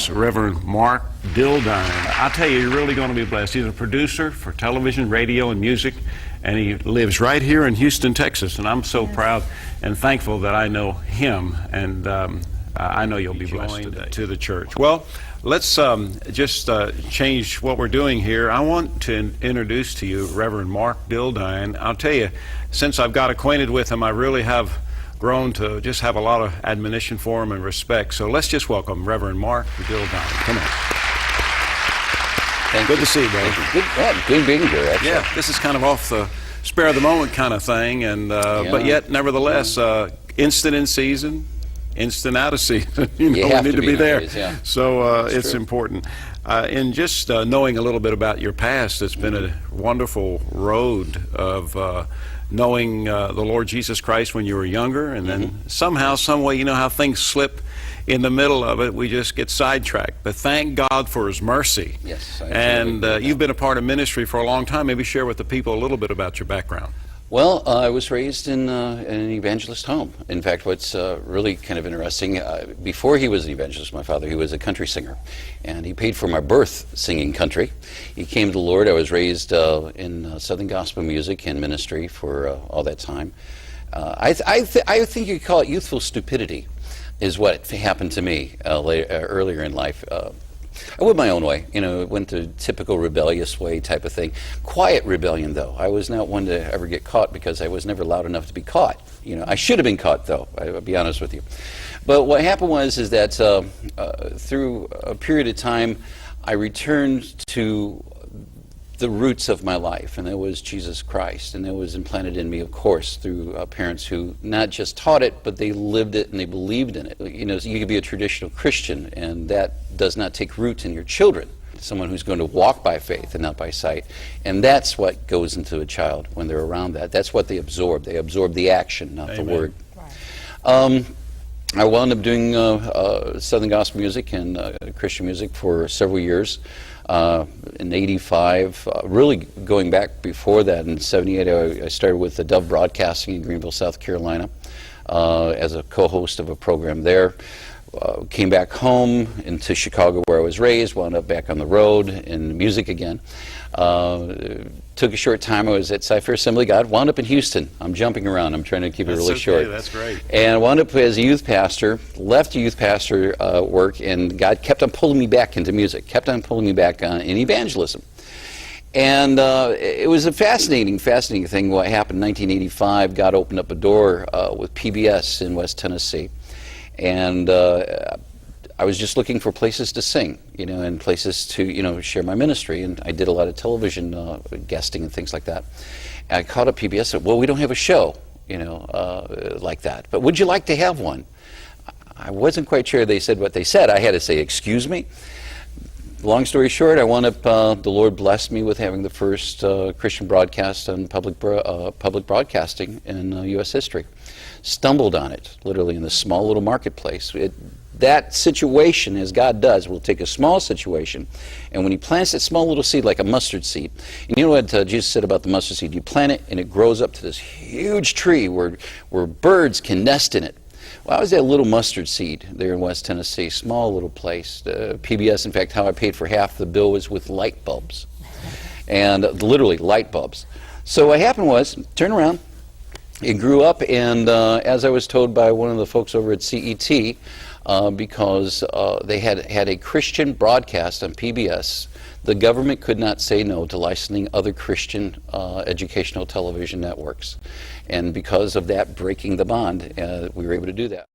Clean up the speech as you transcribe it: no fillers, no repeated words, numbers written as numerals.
is Reverend Mark Dildine. I tell you, you're really going to be blessed. He's a producer for television, radio, and music, and he lives right here in Houston, Texas. And I'm so proud and thankful that I know him, and I know you'll be blessed to the church. Well, let's just change what we're doing here. I want to introduce to you Reverend Mark Dildine. I'll tell you, since I've got acquainted with him, I really have grown to just have a lot of admonition for him and respect. So let's just welcome Reverend Mark Dildine. Come on. Good to see you, brother. Good being here, actually. Yeah, this is kind of off the spare of the moment kind of thing, and but yet, nevertheless, instant in season, instant out of season. You need to be there. Yeah. So it's important. In just knowing a little bit about your past, it's been a wonderful road of knowing the Lord Jesus Christ when you were younger, and then somehow, some way, you know how things slip in the middle of it, we just get sidetracked. But thank God for His mercy. Yes. And you've been a part of ministry for a long time. Maybe share with the people a little bit about your background. Well, I was raised in an evangelist home. In fact, what's really kind of interesting, before he was an evangelist, my father, he was a country singer. And he paid for my birth singing country. He came to the Lord. I was raised in Southern gospel music and ministry for all that time. I think you could call it youthful stupidity is what happened to me earlier in life. I went my own way, went the typical rebellious way type of thing. Quiet rebellion, though. I was not one to ever get caught because I was never loud enough to be caught. I should have been caught, though, I'll be honest with you. But what happened was that through a period of time, I returned to the roots of my life, and that was Jesus Christ, and that was implanted in me, of course, through parents who not just taught it, but they lived it and they believed in it. You could be a traditional Christian, and that does not take root in your children. Someone who's going to walk by faith and not by sight, and that's what goes into a child when they're around that. That's what they absorb. They absorb the action, not the word. Right. I wound up doing Southern gospel music and Christian music for several years. In '85, really going back before that, in '78, I started with the Dove Broadcasting in Greenville, South Carolina, as a co-host of a program there. Came back home into Chicago where I was raised, wound up back on the road in music again. Took a short time, I was at Cypher Assembly God, wound up in Houston. I'm jumping around, I'm trying to keep it really short. That's great. And wound up as a youth pastor, left youth pastor work, and God kept on pulling me back into music, kept on pulling me back in evangelism. And it was a fascinating thing what happened in 1985. God opened up a door with PBS in West Tennessee. And I was just looking for places to sing, and places to, share my ministry. And I did a lot of television guesting and things like that. And I called up PBS and said, well, we don't have a show, like that. But would you like to have one? I wasn't quite sure they said what they said. I had to say, excuse me? Long story short, I wound up, the Lord blessed me with having the first Christian broadcast on public broadcasting in U.S. history. Stumbled on it, literally, in this small little marketplace. That situation, as God does, will take a small situation, and when He plants that small little seed, like a mustard seed, and you know what Jesus said about the mustard seed? You plant it, and it grows up to this huge tree where birds can nest in it. Well, I was that little mustard seed there in West Tennessee, small little place. PBS, in fact, how I paid for half the bill was with light bulbs, and literally light bulbs. So what happened was, turn around, it grew up, and as I was told by one of the folks over at CET, because they had a Christian broadcast on PBS, the government could not say no to licensing other Christian educational television networks. And because of that breaking the bond, we were able to do that.